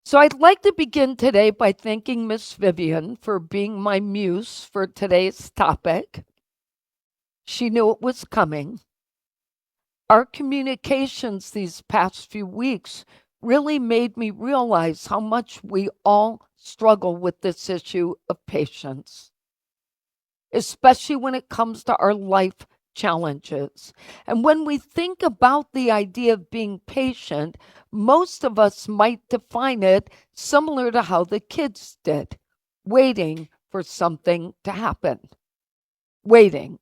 So I'd like to begin today by thanking Miss Vivian for being my muse for today's topic. She knew it was coming. Our communications these past few weeks really made me realize how much we all struggle with this issue of patience, especially when it comes to our life challenges. And when we think about the idea of being patient, most of us might define it similar to how the kids did, waiting for something to happen. Waiting.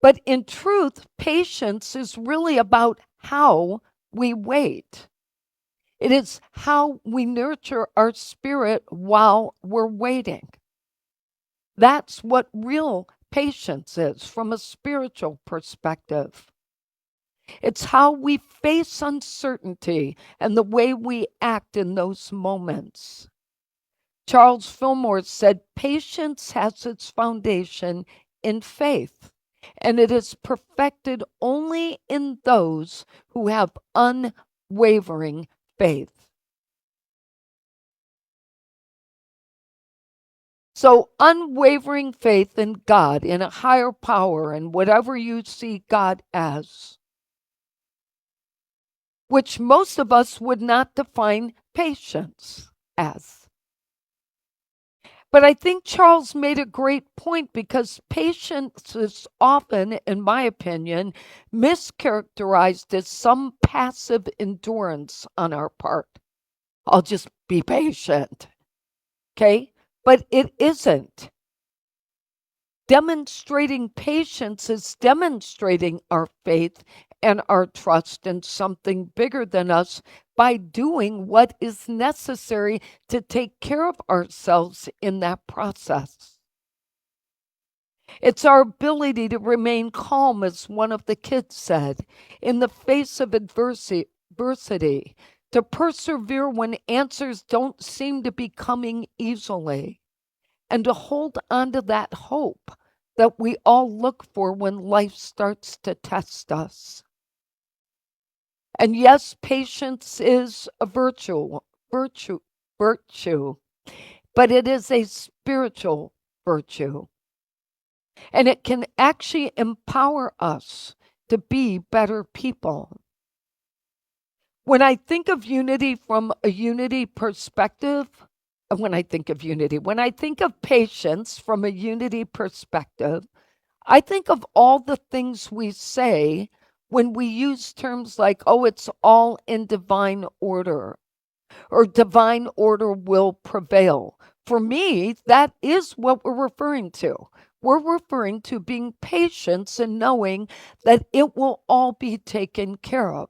But in truth, patience is really about how we wait. It is how we nurture our spirit while we're waiting. That's what real patience is from a spiritual perspective. It's how we face uncertainty and the way we act in those moments. Charles Fillmore said, patience has its foundation in faith, and it is perfected only in those who have unwavering faith. So, unwavering faith in God, in a higher power, and whatever you see God as, which most of us would not define patience as. But I think Charles made a great point because patience is often, in my opinion, mischaracterized as some passive endurance on our part. I'll just be patient. Okay? But it isn't. Demonstrating patience is demonstrating our faith and our trust in something bigger than us by doing what is necessary to take care of ourselves in that process. It's our ability to remain calm, as one of the kids said, in the face of adversity, to persevere when answers don't seem to be coming easily, and to hold on to that hope that we all look for when life starts to test us. And yes, patience is a virtue, virtue, but it is a spiritual virtue. And it can actually empower us to be better people. When I think of unity from a unity perspective, when I think of unity, when I think of patience from a unity perspective, I think of all the things we say when we use terms like, oh, it's all in divine order, or divine order will prevail. For me, that is what we're referring to. We're referring to being patient and knowing that it will all be taken care of.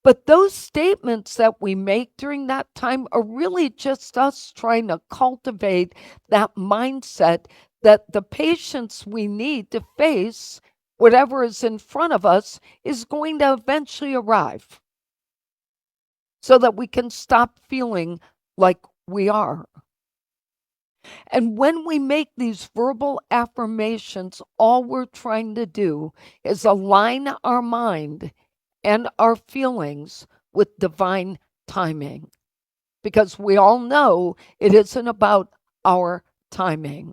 But those statements that we make during that time are really just us trying to cultivate that mindset that the patience we need to face whatever is in front of us is going to eventually arrive so that we can stop feeling like we are. And when we make these verbal affirmations, all we're trying to do is align our mind and our feelings with divine timing. Because we all know it isn't about our timing.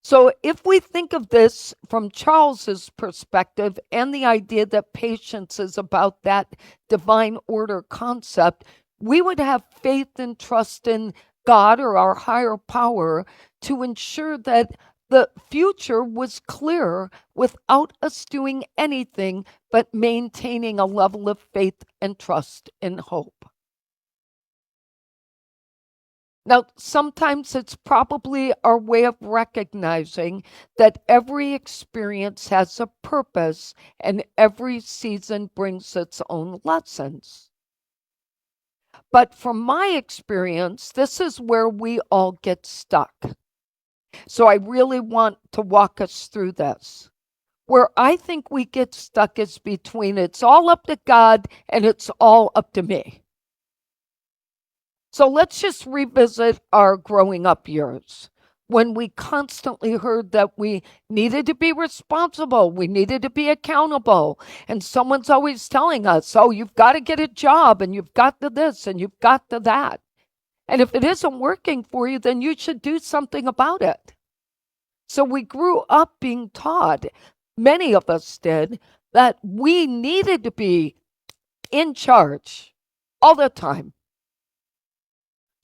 So if we think of this from Charles's perspective and the idea that patience is about that divine order concept, we would have faith and trust in God or our higher power to ensure that the future was clear without us doing anything but maintaining a level of faith and trust and hope. Now, sometimes it's probably our way of recognizing that every experience has a purpose and every season brings its own lessons. But from my experience, this is where we all get stuck. So I really want to walk us through this. Where I think we get stuck is between it's all up to God and it's all up to me. So let's just revisit our growing up years. when we constantly heard that we needed to be responsible, we needed to be accountable. And someone's always telling us, oh, you've got to get a job and you've got to this and you've got to that. And if it isn't working for you, then you should do something about it. So we grew up being taught, many of us did, that we needed to be in charge all the time.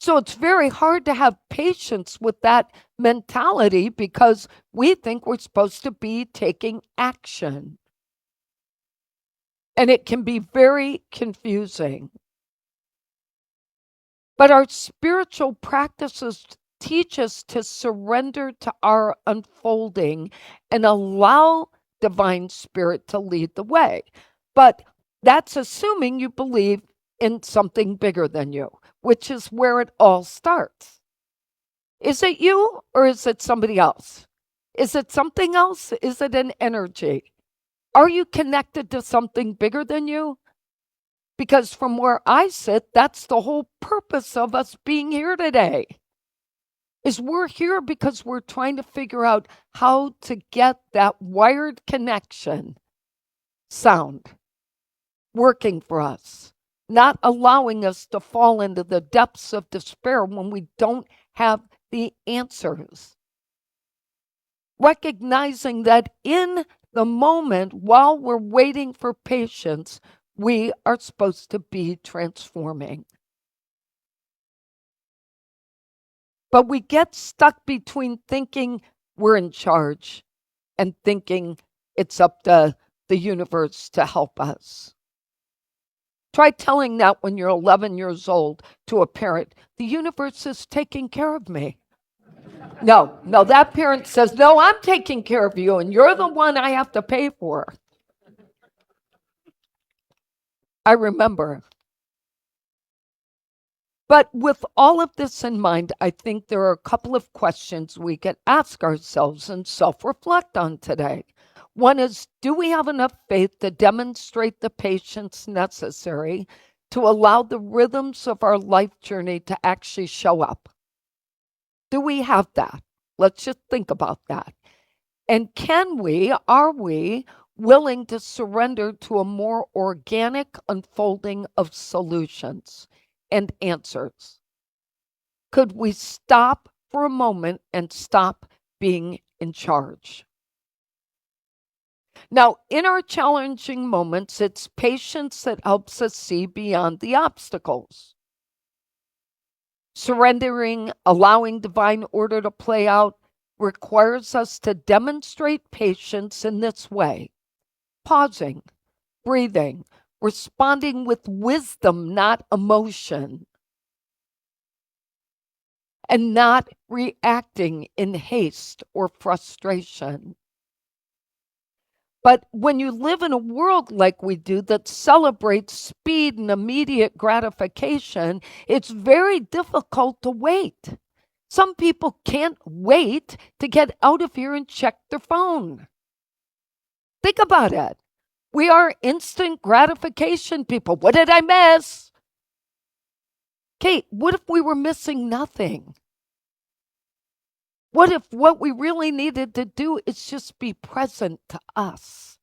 So it's very hard to have patience with that mentality because we think we're supposed to be taking action. And it can be very confusing. But our spiritual practices teach us to surrender to our unfolding and allow divine spirit to lead the way. But that's assuming you believe in something bigger than you, which is where it all starts. Is it you or is it somebody else? Is it something else? Is it an energy? Are you connected to something bigger than you? Because from where I sit, that's the whole purpose of us being here today. Is we're here because we're trying to figure out how to get that wired connection sound working for us, not allowing us to fall into the depths of despair when we don't have the answers. Recognizing that in the moment, while we're waiting for patience, we are supposed to be transforming. But we get stuck between thinking we're in charge and thinking it's up to the universe to help us. Try telling that when you're 11 years old to a parent, the universe is taking care of me. No, that parent says, no, I'm taking care of you and you're the one I have to pay for. I remember. But with all of this in mind, I think there are a couple of questions we can ask ourselves and self-reflect on today. One is, do we have enough faith to demonstrate the patience necessary to allow the rhythms of our life journey to actually show up? Do we have that? Let's just think about that. And are we willing to surrender to a more organic unfolding of solutions and answers? Could we stop for a moment and stop being in charge? Now, in our challenging moments, it's patience that helps us see beyond the obstacles. Surrendering, allowing divine order to play out, requires us to demonstrate patience in this way: pausing, breathing, responding with wisdom, not emotion, and not reacting in haste or frustration. But when you live in a world like we do that celebrates speed and immediate gratification, it's very difficult to wait. Some people can't wait to get out of here and check their phone. Think about it. We are instant gratification people. What did I miss? Kate, what if we were missing nothing? What if what we really needed to do is just be present to us?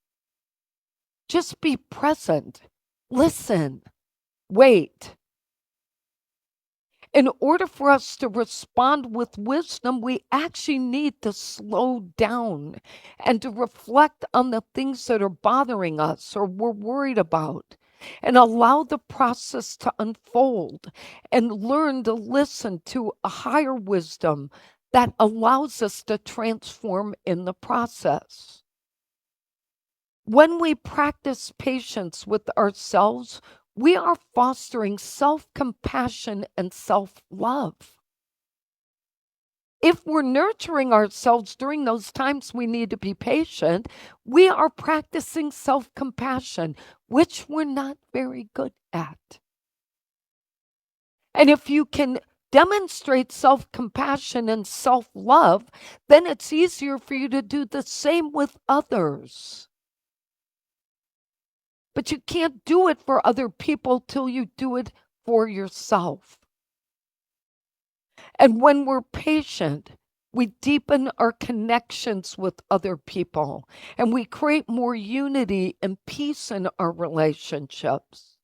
Just be present. Listen. Wait. In order for us to respond with wisdom, we actually need to slow down and to reflect on the things that are bothering us or we're worried about, and allow the process to unfold and learn to listen to a higher wisdom that allows us to transform in the process. When we practice patience with ourselves, we are fostering self-compassion and self-love. If we're nurturing ourselves during those times we need to be patient, we are practicing self-compassion, which we're not very good at. And if you can demonstrate self-compassion and self-love, then it's easier for you to do the same with others. But you can't do it for other people till you do it for yourself. And when we're patient, We deepen our connections with other people, and we create more unity and peace in our relationships.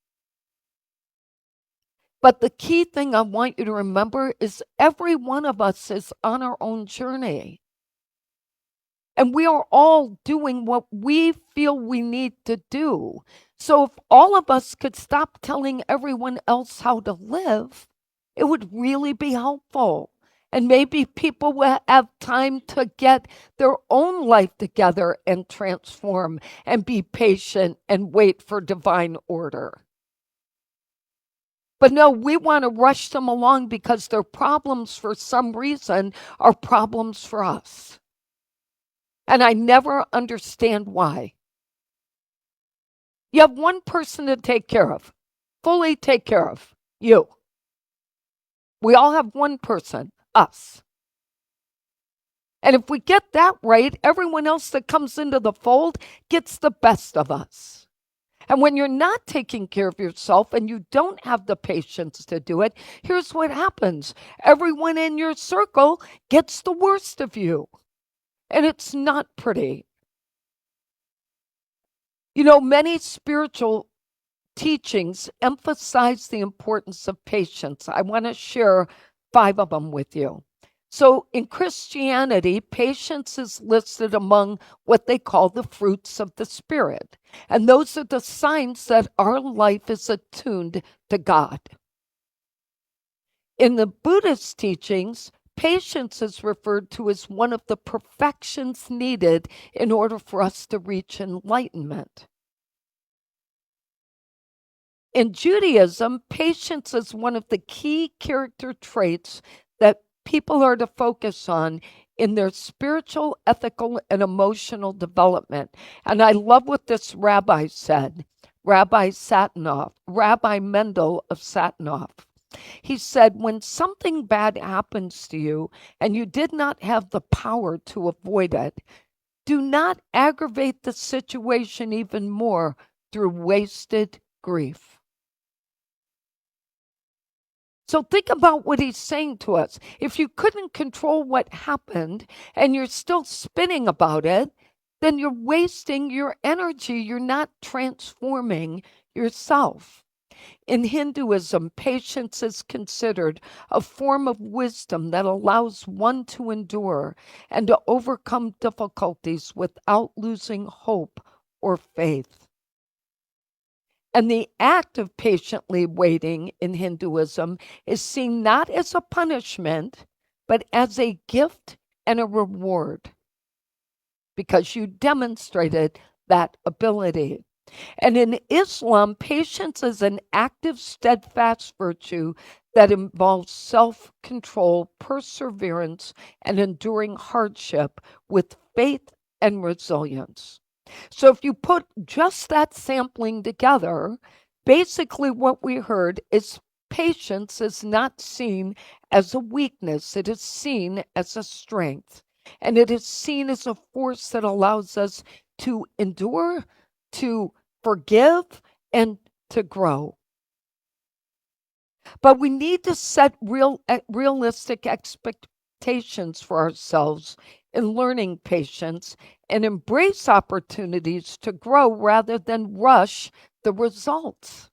But the key thing I want you to remember is every one of us is on our own journey. And we are all doing what we feel we need to do. So if all of us could stop telling everyone else how to live, it would really be helpful. And maybe people will have time to get their own life together and transform and be patient and wait for divine order. But no, we want to rush them along because their problems for some reason are problems for us. And I never understand why. You have one person to take care of, fully take care of, you. We all have one person, us. And if we get that right, everyone else that comes into the fold gets the best of us. And when you're not taking care of yourself and you don't have the patience to do it, here's what happens. Everyone in your circle gets the worst of you. And it's not pretty. You know, many spiritual teachings emphasize the importance of patience. I want to share 5 of them with you. So in Christianity, patience is listed among what they call the fruits of the Spirit. And those are the signs that our life is attuned to God. In the Buddhist teachings, patience is referred to as one of the perfections needed in order for us to reach enlightenment. In Judaism, patience is one of the key character traits that people are to focus on in their spiritual, ethical, and emotional development. And I love what this rabbi said, Rabbi Mendel of Satinoff. He said, when something bad happens to you and you did not have the power to avoid it, do not aggravate the situation even more through wasted grief. So think about what he's saying to us. If you couldn't control what happened and you're still spinning about it, then you're wasting your energy. You're not transforming yourself. In Hinduism, patience is considered a form of wisdom that allows one to endure and to overcome difficulties without losing hope or faith. And the act of patiently waiting in Hinduism is seen not as a punishment, but as a gift and a reward, because you demonstrated that ability. And in Islam, patience is an active, steadfast virtue that involves self-control, perseverance, and enduring hardship with faith and resilience. So if you put just that sampling together, basically what we heard is patience is not seen as a weakness. It is seen as a strength. And it is seen as a force that allows us to endure, to forgive, and to grow. But we need to set realistic expectations for ourselves in learning patience and embrace opportunities to grow rather than rush the results.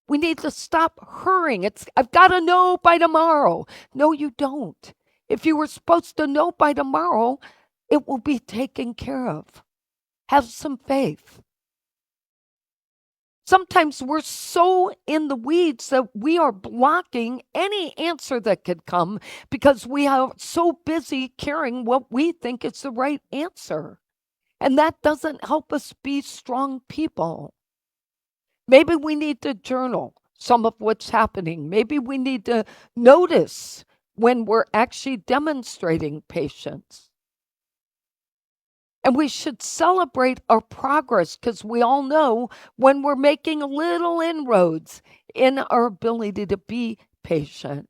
We need to stop hurrying. I've got to know by tomorrow. No, you don't. If you were supposed to know by tomorrow, it will be taken care of. Have some faith. Sometimes we're so in the weeds that we are blocking any answer that could come because we are so busy caring what we think is the right answer. And that doesn't help us be strong people. Maybe we need to journal some of what's happening. Maybe we need to notice when we're actually demonstrating patience. And we should celebrate our progress because we all know when we're making little inroads in our ability to be patient.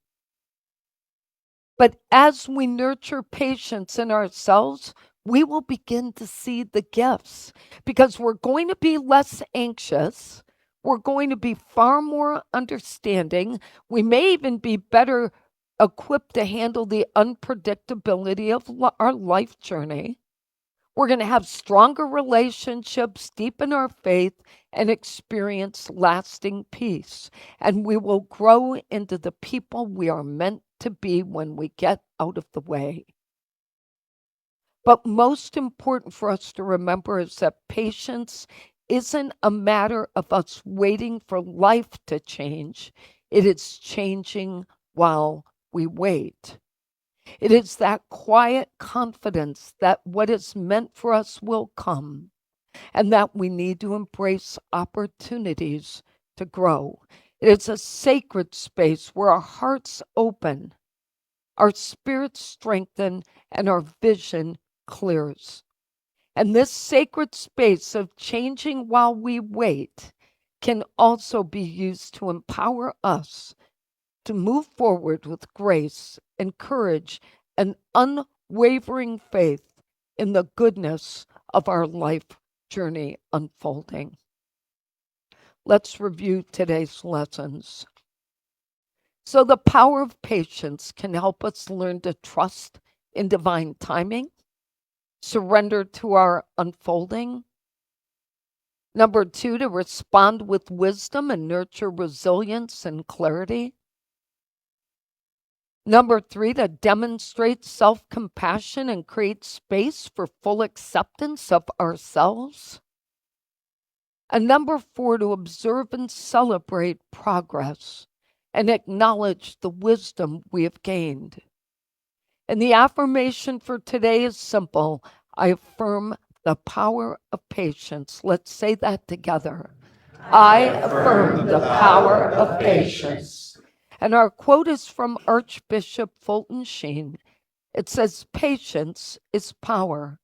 But as we nurture patience in ourselves, we will begin to see the gifts because we're going to be less anxious. We're going to be far more understanding. We may even be better equipped to handle the unpredictability of our life journey. We're going to have stronger relationships, deepen our faith, and experience lasting peace. And we will grow into the people we are meant to be when we get out of the way. But most important for us to remember is that patience isn't a matter of us waiting for life to change. It is changing while we wait. It is that quiet confidence that what is meant for us will come, and that we need to embrace opportunities to grow. It is a sacred space where our hearts open, our spirits strengthen, and our vision clears. And this sacred space of changing while we wait can also be used to empower us to move forward with grace and courage and unwavering faith in the goodness of our life journey unfolding. Let's review today's lessons. So, the power of patience can help us learn to trust in divine timing, surrender to our unfolding. Number 2, to respond with wisdom and nurture resilience and clarity. Number 3, to demonstrate self-compassion and create space for full acceptance of ourselves. And number 4, to observe and celebrate progress and acknowledge the wisdom we have gained. And the affirmation for today is simple. I affirm the power of patience. Let's say that together. I affirm the power of patience. And our quote is from Archbishop Fulton Sheen. It says, patience is power.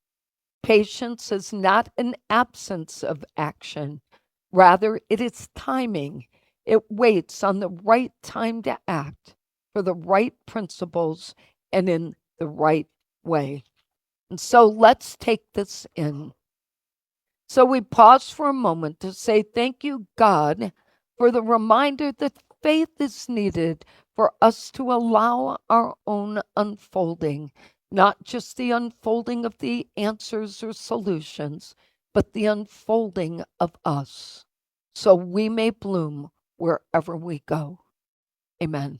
Patience is not an absence of action. Rather, it is timing. It waits on the right time to act for the right principles and in the right way. And so let's take this in. So we pause for a moment to say, thank you, God, for the reminder that faith is needed for us to allow our own unfolding, not just the unfolding of the answers or solutions, but the unfolding of us, so we may bloom wherever we go. Amen.